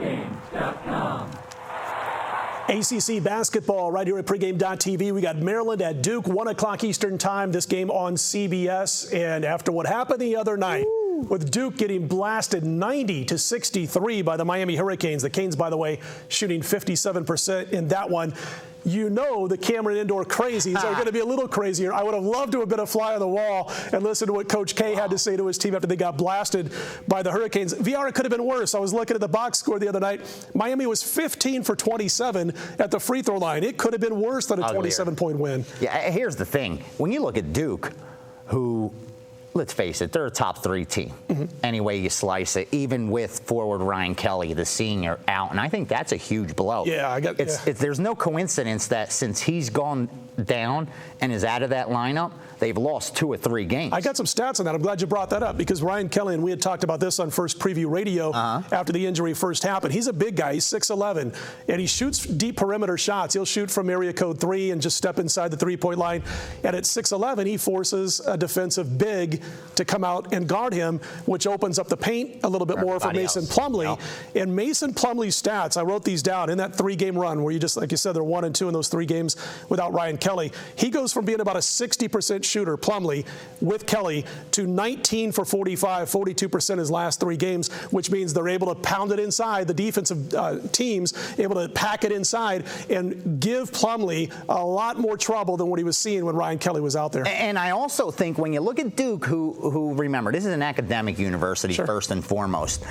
pregame.com. ACC basketball right here at pregame.tv. We got Maryland at Duke, 1 o'clock Eastern time. This game on CBS. And after what happened the other night, with Duke getting blasted 90-63 by the Miami Hurricanes. The Canes, by the way, shooting 57% in that one. You know the Cameron Indoor crazies are going to be a little crazier. I would have loved to have been a fly on the wall and listened to what Coach K had to say to his team after they got blasted by the Hurricanes. VR, it could have been worse. I was looking at the box score the other night. Miami was 15 for 27 at the free throw line. It could have been worse than a 27-point win. Yeah, here's the thing. When you look at Duke, who, let's face it, they're a top 3 team. Any way you slice it, even with forward Ryan Kelly, the senior, out. And I think that's a huge blow. Yeah, there's no coincidence that since he's gone down and is out of that lineup, they've lost 2 or 3 games. I got some stats on that. I'm glad you brought that up because Ryan Kelly, and we had talked about this on First Preview Radio after the injury first happened. He's a big guy. He's 6'11", and he shoots deep perimeter shots. He'll shoot from area code 3 and just step inside the three-point line. And at 6'11", he forces a defensive big to come out and guard him, which opens up the paint a little bit more for Mason Plumlee. And Mason Plumlee's stats, I wrote these down in that 3-game run where you just, like you said, they're 1 and 2 in those 3 games without Ryan Kelly. He goes from being about a 60% shooter, Plumlee, with Kelly, to 19 for 45, 42% his last 3 games, which means they're able to pound it inside. The defensive teams able to pack it inside and give Plumlee a lot more trouble than what he was seeing when Ryan Kelly was out there. And I also think when you look at Duke, who remember, this is an academic university first and foremost.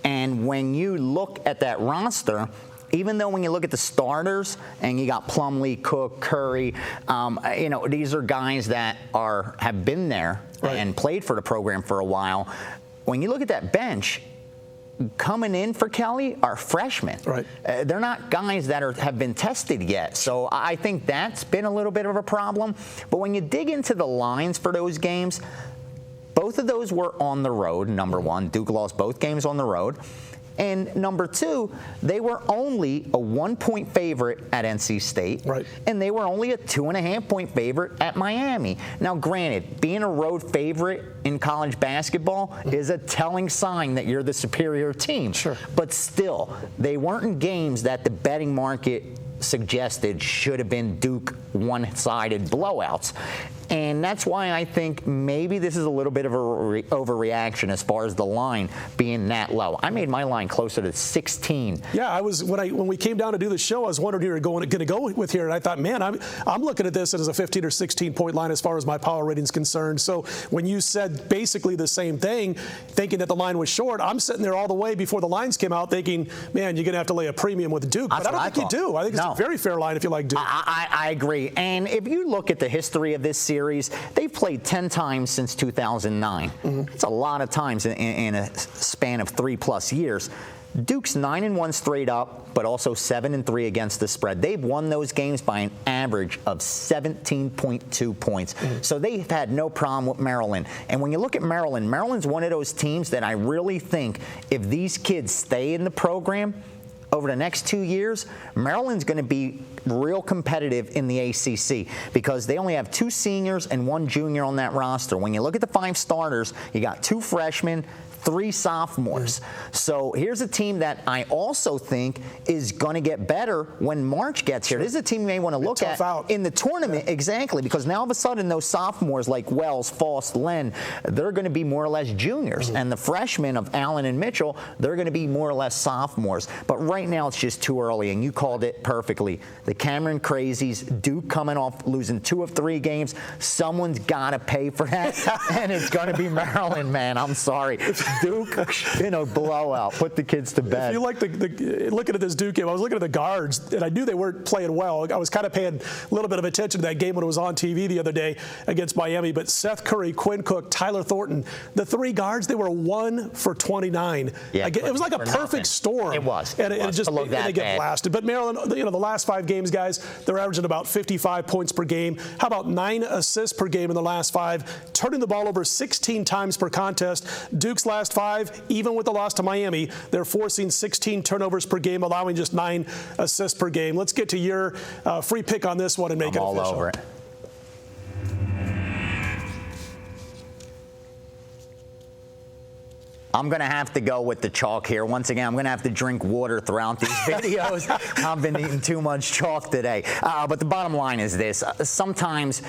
And when you look at that roster, even though when you look at the starters and you got Plumlee, Cook, Curry, these are guys that have been there and played for the program for a while. When you look at that bench, coming in for Kelly are freshmen. They're not guys that have been tested yet. So I think that's been a little bit of a problem. But when you dig into the lines for those games, both of those were on the road, number one. Duke lost both games on the road. And number 2, they were only a 1-point favorite at NC State, and they were only a 2.5-point favorite at Miami. Now, granted, being a road favorite in college basketball is a telling sign that you're the superior team. But still, they weren't in games that the betting market suggested should have been Duke one-sided blowouts. And that's why I think maybe this is a little bit of a overreaction as far as the line being that low. I made my line closer to 16. Yeah, when we came down to do the show, I was wondering who you were going to go with here, and I thought, man, I'm looking at this as a 15 or 16-point line as far as my power rating is concerned. So when you said basically the same thing, thinking that the line was short, I'm sitting there all the way before the lines came out thinking, man, you're going to have to lay a premium with Duke. But I don't think you do. I think it's a very fair line if you like Duke. I agree. And if you look at the history of this series, they've played 10 times since 2009. It's a lot of times in a span of 3+ years. Duke's 9-1 straight up, but also 7-3 against the spread. They've won those games by an average of 17.2 points. So they've had no problem with Maryland. And when you look at Maryland, Maryland's one of those teams that I really think if these kids stay in the program over the next 2 years, Maryland's going to be real competitive in the ACC because they only have 2 seniors and 1 junior on that roster. When you look at the 5 starters, you got 2 freshmen, 3 sophomores. So here's a team that I also think is going to get better when March gets here. This is a team you may want to look at in the tournament, exactly, because now all of a sudden those sophomores like Wells, Faust, Len, they're going to be more or less juniors. And the freshmen of Allen and Mitchell, they're going to be more or less sophomores. But right now it's just too early, and you called it perfectly. The Cameron Crazies, Duke coming off losing 2 of 3 games. Someone's got to pay for that, and it's going to be Maryland, man. I'm sorry. Duke in a blowout. Put the kids to bed. If you like looking at this Duke game, I was looking at the guards, and I knew they weren't playing well. I was kind of paying a little bit of attention to that game when it was on TV the other day against Miami. But Seth Curry, Quinn Cook, Tyler Thornton, the 3 guards, they were 1 for 29. Yeah, it was like a perfect storm. It was. And it just they get blasted. But Maryland, the last 5 games, guys, they're averaging about 55 points per game. How about 9 assists per game in the last 5? Turning the ball over 16 times per contest. Duke's last 5, even with the loss to Miami, they're forcing 16 turnovers per game, allowing just 9 assists per game. Let's get to your free pick on this one and make it official. All over it. I'm going to have to go with the chalk here. Once again, I'm going to have to drink water throughout these videos. I've been eating too much chalk today. But the bottom line is this. Sometimes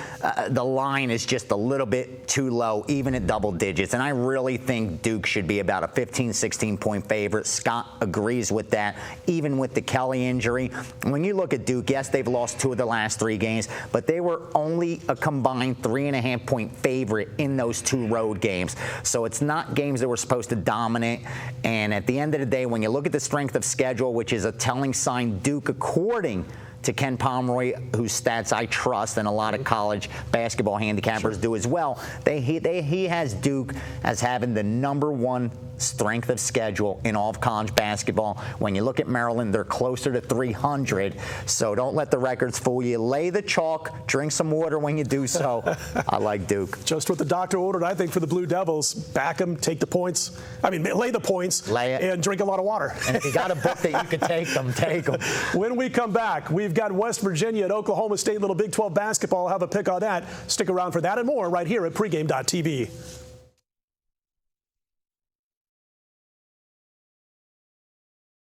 the line is just a little bit too low, even at double digits. And I really think Duke should be about a 15, 16-point favorite. Scott agrees with that, even with the Kelly injury. When you look at Duke, yes, they've lost 2 of the last 3 games, but they were only a combined 3.5-point favorite in those 2 road games. So it's not games that were supposed to dominate. And at the end of the day, when you look at the strength of schedule, which is a telling sign, Duke, according to Ken Pomeroy, whose stats I trust and a lot of college basketball handicappers do as well, he has Duke as having the #1 strength of schedule in all of college basketball. When you look at Maryland, they're closer to 300, so don't let the records fool you. Lay the chalk, drink some water when you do so. I like Duke. Just what the doctor ordered, I think, for the Blue Devils. Back them, take the points. I mean, lay the points, lay it, and drink a lot of water. And if you got a book that you can take them, take them. When we come back, we've got West Virginia at Oklahoma State, little Big 12 basketball. I'll have a pick on that. Stick around for that and more right here at pregame.tv.